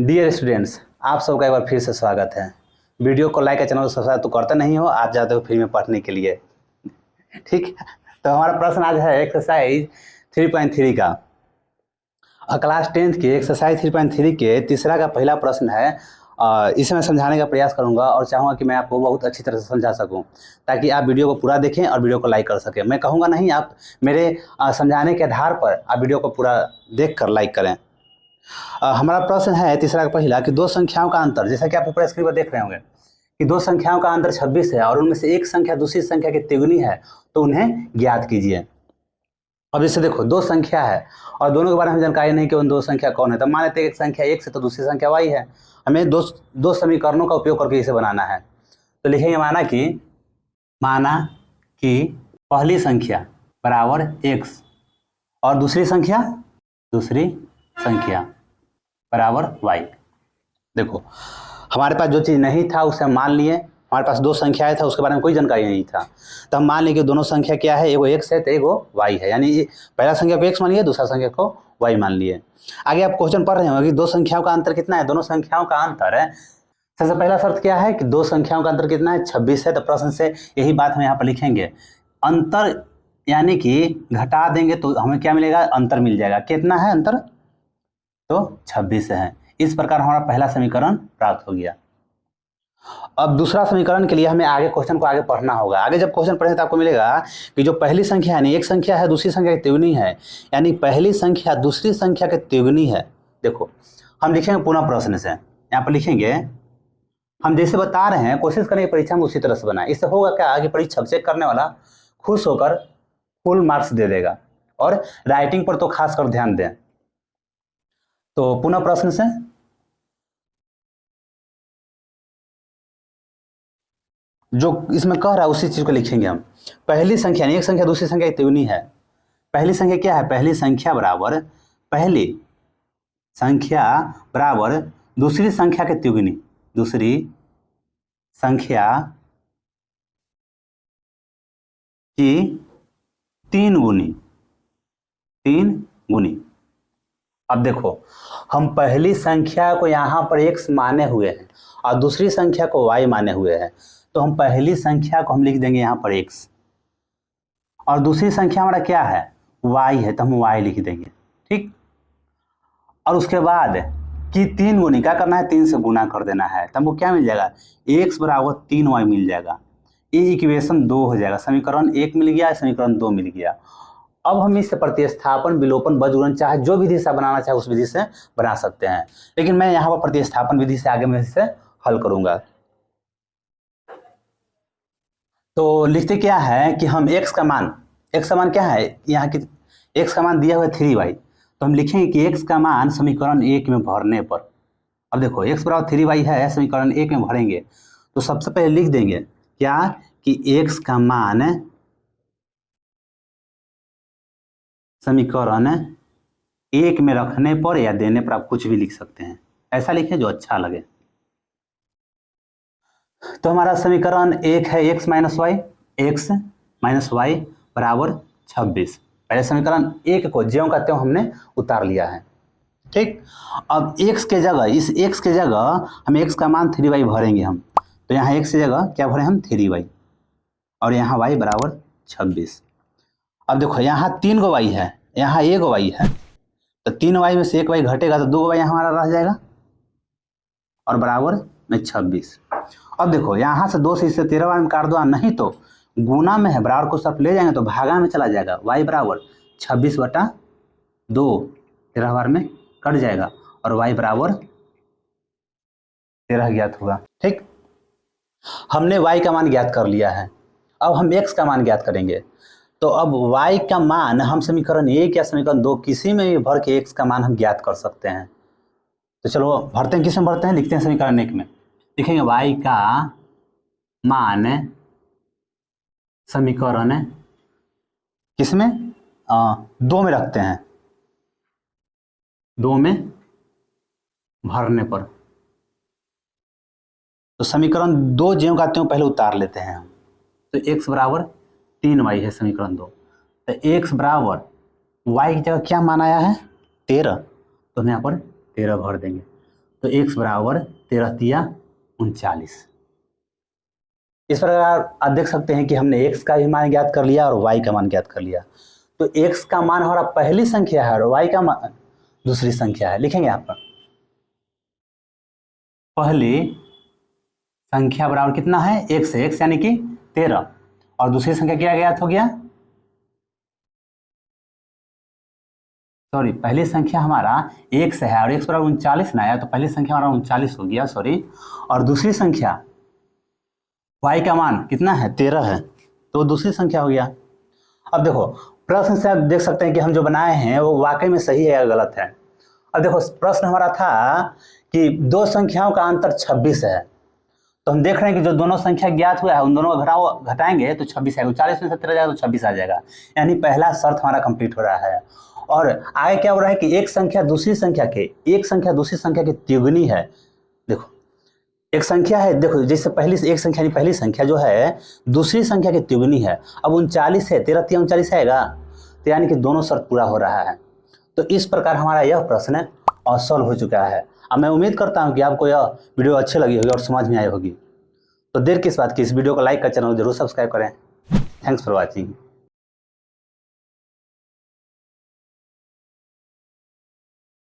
Dear students, आप सबका एक बार फिर से स्वागत है। वीडियो को लाइक और चैनल को सब्सक्राइब तो करते नहीं हो, आप जाते हो फ्री में पढ़ने के लिए। ठीक है, तो हमारा प्रश्न आज है एक्सरसाइज 3.3 का और क्लास 10th के एक्सरसाइज 3.3 के तीसरा का पहला प्रश्न है। इसे मैं समझाने का प्रयास करूंगा और चाहूँगा कि मैं आपको बहुत अच्छी तरह से समझा सकूं ताकि आप वीडियो को पूरा देखें और वीडियो को लाइक कर सकें। मैं कहूँगा नहीं, आप मेरे समझाने के आधार पर आप वीडियो को पूरा देख कर लाइक करें। हमारा प्रश्न है तीसरा का पहला कि दो संख्याओं का अंतर, जैसा कि आप ऊपर स्क्रीन पर देख रहे होंगे कि दो संख्याओं का अंतर 26 है और उनमें से एक संख्या दूसरी संख्या की तिगुनी है, तो उन्हें ज्ञात कीजिए। अब जैसे देखो, दो संख्या है और दोनों के बारे में जानकारी नहीं कि उन दो संख्या कौन है, तो मान लेते हैं एक संख्या x है तो दूसरी संख्या y है। हमें दो समीकरणों का उपयोग करके इसे बनाना है। तो लिखेंगे माना कि पहली संख्या बराबर x और दूसरी संख्या बराबर y। देखो, हमारे पास जो चीज़ नहीं था उसे हम मान लिए। हमारे पास दो संख्याएं था, उसके बारे में कोई जानकारी नहीं था, तो हम मान लिए कि दोनों संख्या क्या है, एगो x है तो एगो y है। यानी पहला संख्या को x मान लिए, दूसरा संख्या को y मान लिए। आगे आप क्वेश्चन पढ़ रहे होंगे कि दो संख्याओं का अंतर कितना है। दोनों संख्याओं का अंतर है, सबसे पहला शर्त क्या है कि दो संख्याओं का अंतर कितना है, 26 है। तो प्रश्न से यही बात हम यहाँ पर लिखेंगे। अंतर यानी कि घटा देंगे तो हमें क्या मिलेगा, अंतर मिल जाएगा। कितना है अंतर, तो 26 है। इस प्रकार हमारा पहला समीकरण प्राप्त हो गया। अब दूसरा समीकरण के लिए हमें आगे क्वेश्चन को आगे पढ़ना होगा। आगे जब क्वेश्चन पढ़ें तो आपको मिलेगा कि जो पहली संख्या है, एक संख्या है दूसरी संख्या की तिगुनी है, यानी पहली संख्या दूसरी संख्या की तिगुनी है। देखो, हम लिखेंगे पुनः प्रश्न से, यहाँ पर लिखेंगे हम जैसे बता रहे हैं, कोशिश करेंगे परीक्षा में उसी तरह से बनाए। इससे होगा क्या कि परीक्षा चेक करने वाला खुश होकर फुल मार्क्स दे देगा। और राइटिंग पर तो खास कर ध्यान दें। तो पुनः प्रश्न से जो इसमें कह रहा है उसी चीज को लिखेंगे हम। पहली संख्या एक संख्या दूसरी संख्या की तिगुनी है। पहली संख्या क्या है, पहली संख्या बराबर दूसरी संख्या की तिगुनी, दूसरी संख्या की तीन गुनी। अब देखो, हम पहली संख्या को यहाँ पर x माने हुए हैं और दूसरी संख्या को y माने हुए हैं, तो हम पहली संख्या को हम लिख देंगे यहाँ पर x और दूसरी संख्या हमारा क्या है, y है, तो हम y लिख देंगे। ठीक, और उसके बाद कि तीन गुनी क्या करना है, 3 से गुना कर देना है, तो हमको क्या मिल जाएगा, x बराबर 3y मिल जाएगा। ये इक्वेशन 2 हो जाएगा। समीकरण 1 मिल गया, समीकरण 2 मिल गया। अब हम इससे प्रतिस्थापन, विलोपन, बजगुणन चाहे जो विधि से बनाना चाहे उस विधि से बना सकते हैं, लेकिन मैं यहाँ पर प्रतिस्थापन विधि से आगे मैं इसे हल करूंगा। तो लिखते क्या है कि हम x का मान क्या है, यहाँ की x का मान दिया हुआ है 3y, तो हम लिखेंगे कि x का मान समीकरण 1 में भरने पर, अब देखो x बराबर 3y है, समीकरण 1 में भरेंगे तो सबसे पहले लिख देंगे क्या कि x का मान समीकरण 1 में रखने पर या देने पर, आप कुछ भी लिख सकते हैं, ऐसा लिखें जो अच्छा लगे। तो हमारा समीकरण 1 है x माइनस वाई बराबर 26। पहले समीकरण 1 को ज्यों का त्यों हमने उतार लिया है। ठीक, अब x के जगह, इस x के जगह हम x का मान 3y भरेंगे हम, तो यहाँ x की जगह क्या भरें हम, 3y, और यहाँ y बराबर 26। अब देखो, यहाँ 3 गो y है, यहाँ 1 गो y है, तो 3y में से 1 y घटेगा तो 2 y हमारा रह जाएगा और बराबर में 26। अब देखो, यहाँ से 2 से इससे 13 बार में काट दो, नहीं तो गुना में है, बराबर को सब ले जाएंगे तो भागा में चला जाएगा। y बराबर 26/2, 13 बार में कट जाएगा और y बराबर 13 ज्ञात होगा। ठीक, हमने y का मान ज्ञात कर लिया है। अब हम x का मान ज्ञात करेंगे। तो अब y का मान हम समीकरण 1 या समीकरण 2 किसी में भी भर के x का मान हम ज्ञात कर सकते हैं। तो चलो भरते हैं, किस में भरते हैं, लिखते हैं समीकरण 1 में, लिखेंगे y का मान समीकरण किसमें, 2 में रखते हैं, 2 में भरने पर। तो समीकरण 2 ज्यों का त्यों पहले उतार लेते हैं हम। तो x बराबर 3y है समीकरण 2, तो x बराबर y की जगह क्या मान आया है, 13, तो हम यहाँ पर 13 भर देंगे। तो x बराबर 13 तिया 39। इस प्रकार आप देख सकते हैं कि हमने x का भी मान ज्ञात कर लिया और y का मान ज्ञात कर लिया। तो x का मान हमारा पहली संख्या है और y का मान दूसरी संख्या है। लिखेंगे यहाँ पर पहली संख्या बराबर कितना है, x है, x यानी कि 13 और दूसरी संख्या क्या ज्ञात हो गया, सॉरी पहली संख्या हमारा x है और x बराबर 39 ना आया, तो पहली संख्या हमारा 39 हो गया, सॉरी, और दूसरी संख्या y का मान कितना है 13 है, तो दूसरी संख्या हो गया। अब देखो प्रश्न से आप देख सकते हैं कि हम जो बनाए हैं वो वाकई में सही है या गलत है। अब देखो प्रश्न हमारा था कि दो संख्याओं का अंतर 26 है, तो हम देख रहे हैं कि जो दोनों संख्या ज्ञात हुआ है उन दोनों का घटाएंगे तो 26 आएगा, 40 में से 13 जाएगा तो 26 आ जाएगा, यानी पहला शर्त हमारा कंप्लीट हो रहा है। और आगे क्या हो रहा है कि एक संख्या दूसरी संख्या के तिगुनी है। देखो एक संख्या है, देखो जैसे पहली एक संख्या यानी पहली संख्या जो है दूसरी संख्या की तिगुनी है। अब 39 है, 13 तिया 39 आएगा, तो यानी कि दोनों शर्त पूरा हो रहा है। तो इस प्रकार हमारा यह प्रश्न सॉल्व हो चुका है। अब मैं उम्मीद करता हूँ कि आपको यह वीडियो अच्छी लगी होगी और समझ में आई होगी। तो देर किस बात की, इस वीडियो को लाइक कर चैनल को जरूर सब्सक्राइब करें। Thanks for watching.